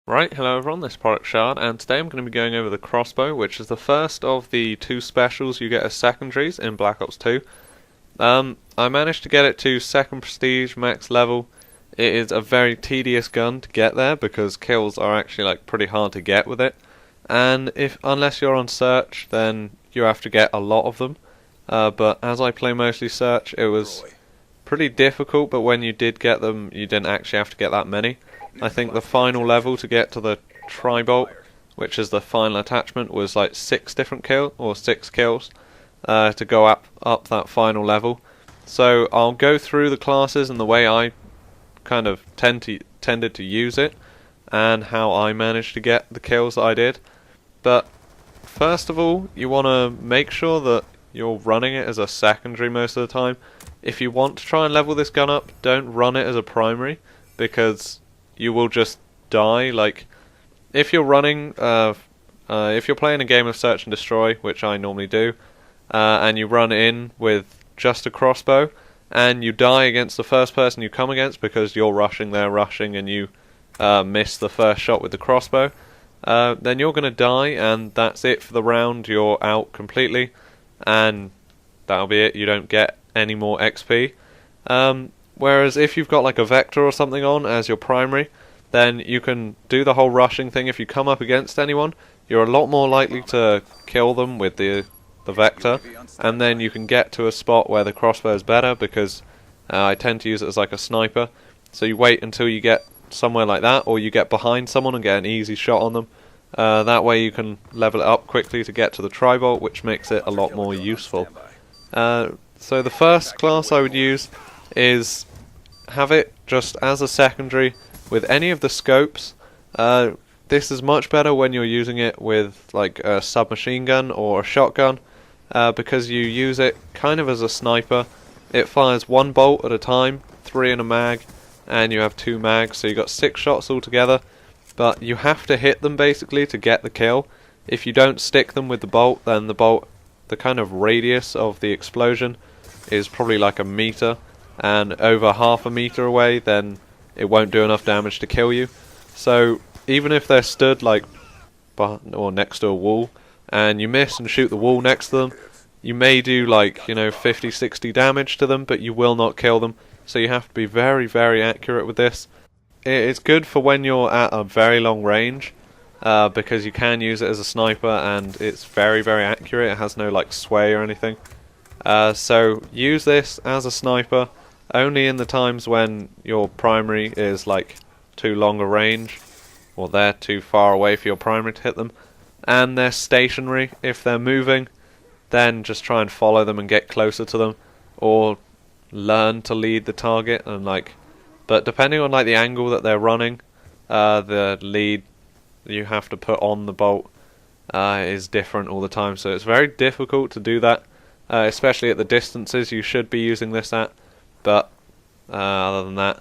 Right, hello everyone, this is Product Shard, and today I'm going to be going over the Crossbow, which is the first of the two specials you get as secondaries in Black Ops 2. I managed to get it to 2nd Prestige, max level. It is a very tedious gun to get there, because kills are actually pretty hard to get with it. And unless you're on search, then you have to get a lot of them. But as I play mostly search, it was pretty difficult, but when you did get them, you didn't actually have to get that many. I think the final level to get to the Tri-Bolt, which is the final attachment, was like 6 kills to go up that final level. So I'll go through the classes and the way I kind of tended to use it, and how I managed to get the kills that I did. But first of all, you want to make sure that you're running it as a secondary most of the time. If you want to try and level this gun up, don't run it as a primary, because you will just die. If you're running, if you're playing a game of Search and Destroy, which I normally do, and you run in with just a crossbow, and you die against the first person you come against because you're rushing, they're rushing, and you miss the first shot with the crossbow, then you're going to die, and that's it for the round. You're out completely, and that'll be it. You don't get any more XP. Whereas if you've got like a Vector or something on as your primary, then you can do the whole rushing thing. If you come up against anyone, you're a lot more likely to kill them with the Vector, and then you can get to a spot where the crossbow is better, because I tend to use it as like a sniper. So you wait until you get somewhere like that, or you get behind someone and get an easy shot on them. That way you can level it up quickly to get to the Tri-Bolt, which makes it a lot more useful. So the first class I would use is have it just as a secondary with any of the scopes. This is much better when you're using it with like a submachine gun or a shotgun, because you use it kind of as a sniper. It fires 1 bolt at a time, 3 in a mag, and you have 2 mags, so you got 6 shots altogether. But you have to hit them basically to get the kill. If you don't stick them with the bolt, then the kind of radius of the explosion is probably like a meter, and over half a meter away, then it won't do enough damage to kill you. So even if they're stood like or next to a wall, and you miss and shoot the wall next to them, you may do 50-60 damage to them, but you will not kill them. So you have to be very, very accurate with this. It's good for when you're at a very long range, because you can use it as a sniper, and it's very, very accurate. It has no sway or anything. So use this as a sniper only in the times when your primary is too long a range, or they're too far away for your primary to hit them, and they're stationary. If they're moving, then just try and follow them and get closer to them, or learn to lead the target. And but depending on the angle that they're running, the lead you have to put on the bolt is different all the time. So it's very difficult to do that, especially at the distances you should be using this at. But other than that,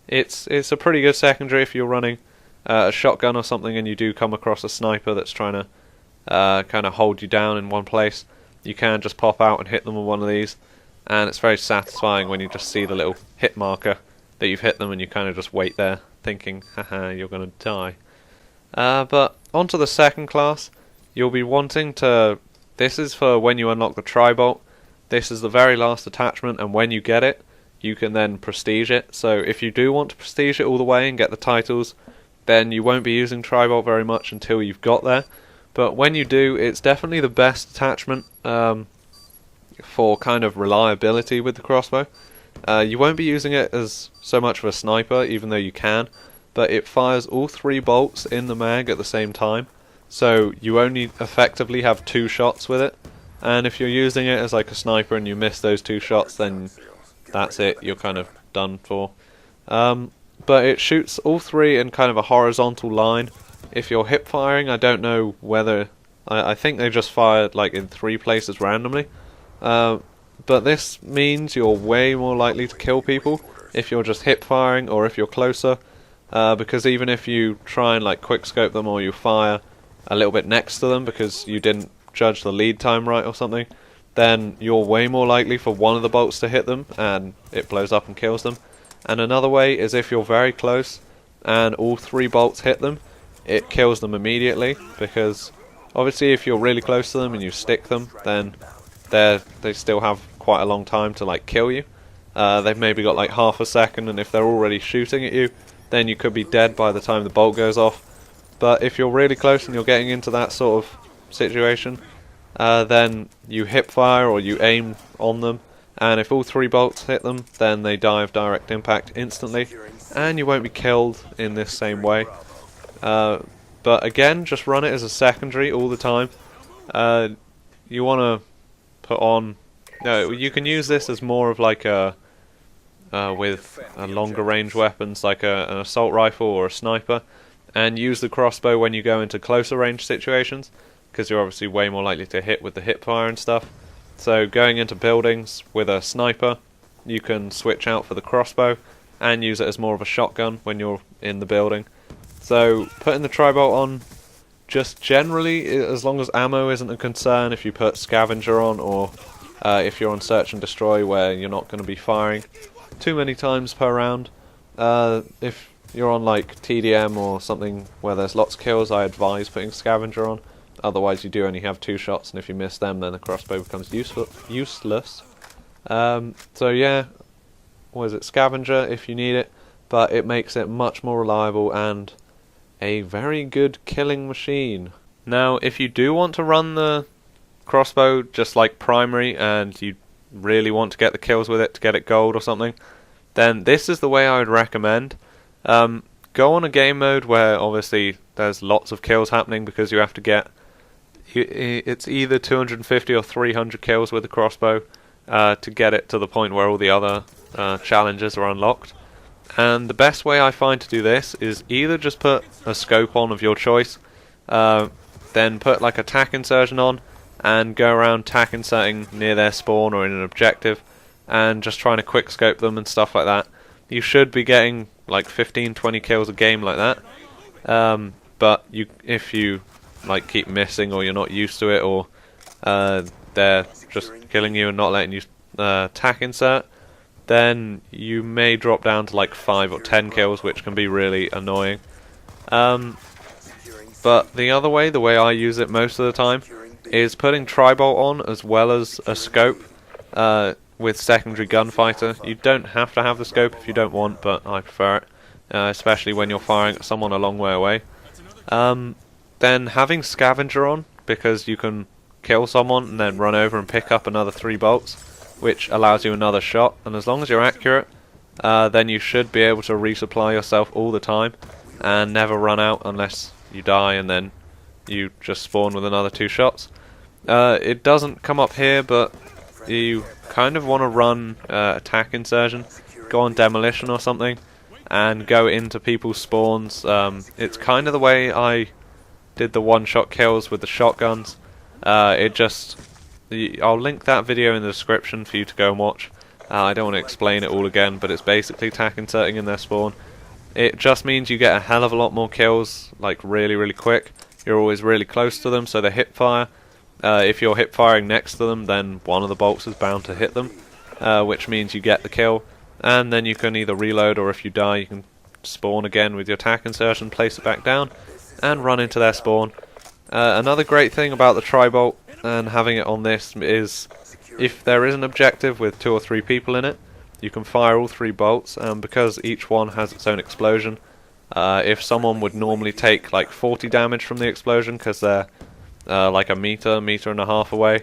it's a pretty good secondary if you're running a shotgun or something, and you do come across a sniper that's trying to kind of hold you down in one place. You can just pop out and hit them with one of these, and it's very satisfying when you just see the little hit marker that you've hit them, and you kind of just wait there thinking, haha, you're going to die. But onto the second class, you'll be wanting to... This is for when you unlock the Tri-Bolt. This is the very last attachment, and when you get it, you can then prestige it. So if you do want to prestige it all the way and get the titles, then you won't be using Tri-Bolt very much until you've got there. But when you do, it's definitely the best attachment for kind of reliability with the crossbow. You won't be using it as so much of a sniper, even though you can, but it fires all 3 bolts in the mag at the same time, so you only effectively have 2 shots with it. And if you're using it as a sniper and you miss those 2 shots, then that's it, you're kind of done for. But it shoots all 3 in kind of a horizontal line. If you're hip firing, I don't know whether... I think they just fired in 3 places randomly. But this means you're way more likely to kill people if you're just hip firing, or if you're closer, because even if you try and quick scope them, or you fire a little bit next to them because you didn't judge the lead time right or something, then you're way more likely for one of the bolts to hit them and it blows up and kills them. And another way is if you're very close and all 3 bolts hit them, it kills them immediately, because obviously if you're really close to them and you stick them, then they still have quite a long time to like kill you. They've maybe got like half a second, and if they're already shooting at you, then you could be dead by the time the bolt goes off. But if you're really close and you're getting into that sort of situation, then you hip fire or you aim on them, and if all 3 bolts hit them, then they die of direct impact instantly, and you won't be killed in this same way. But again, just run it as a secondary all the time. You want to put on... No, you can use this as more of like a... with longer range weapons like an assault rifle or a sniper, and use the crossbow when you go into closer range situations, because you're obviously way more likely to hit with the hip fire and stuff. So going into buildings with a sniper, you can switch out for the crossbow and use it as more of a shotgun when you're in the building. So putting the tri-bolt on, just generally, as long as ammo isn't a concern, if you put scavenger on, or if you're on search and destroy where you're not going to be firing too many times per round. If you're on like TDM or something where there's lots of kills, I advise putting scavenger on. Otherwise you do only have 2 shots, and if you miss them, then the crossbow becomes useless. So yeah, what is it, scavenger if you need it, but it makes it much more reliable and a very good killing machine. Now, if you do want to run the crossbow just like primary, and you really want to get the kills with it to get it gold or something, then this is the way I would recommend. Go on a game mode where obviously there's lots of kills happening, because you have to get... It's either 250 or 300 kills with the crossbow to get it to the point where all the other challenges are unlocked. And the best way I find to do this is either just put a scope on of your choice, then put like a tack insertion on, and go around tack inserting near their spawn or in an objective, and just trying to quick scope them and stuff like that. You should be getting like 15-20 kills a game like that. But if you like keep missing, or you're not used to it, or they're just killing you and not letting you tack insert, then you may drop down to like 5 or 10 kills, which can be really annoying. But the other way, the way I use it most of the time, is putting tri-bolt on as well as a scope with secondary gunfighter. You don't have to have the scope if you don't want, but I prefer it, especially when you're firing at someone a long way away. Then having scavenger on, because you can kill someone and then run over and pick up another 3 bolts, which allows you another shot, and as long as you're accurate, then you should be able to resupply yourself all the time and never run out unless you die and then you just spawn with another 2 shots. It doesn't come up here, but you kind of want to run attack insertion, go on demolition or something, and go into people's spawns. It's kind of the way I did the one-shot kills with the shotguns. I'll link that video in the description for you to go and watch. I don't want to explain it all again, but it's basically attack inserting in their spawn. It just means you get a hell of a lot more kills, like really, really quick. You're always really close to them, so they hip fire. If you're hip firing next to them, then one of the bolts is bound to hit them, which means you get the kill, and then you can either reload, or if you die you can spawn again with your attack insertion, place it back down, and run into their spawn. Another great thing about the tri-bolt and having it on this is, if there is an objective with 2 or 3 people in it, you can fire all 3 bolts, and because each one has its own explosion, if someone would normally take like 40 damage from the explosion because they're like a meter and a half away,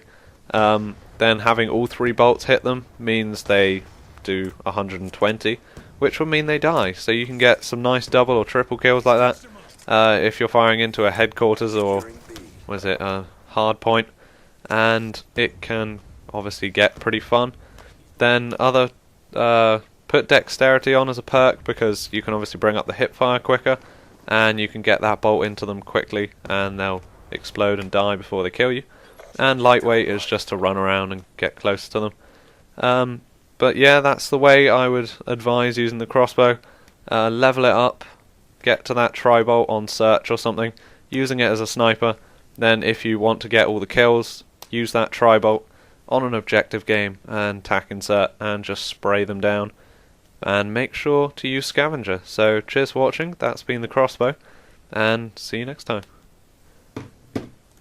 then having all 3 bolts hit them means they do 120, which would mean they die. So you can get some nice double or triple kills like that if you're firing into a headquarters or a hard point, and it can obviously get pretty fun. Then put dexterity on as a perk, because you can obviously bring up the hip fire quicker, and you can get that bolt into them quickly and they'll explode and die before they kill you. And lightweight is just to run around and get close to them. But yeah, that's the way I would advise using the crossbow. Level it up, get to that tri-bolt on search or something, using it as a sniper. Then if you want to get all the kills, use that tri-bolt on an objective game and tack insert and just spray them down. And make sure to use scavenger. So cheers for watching, that's been the crossbow. and see you next time.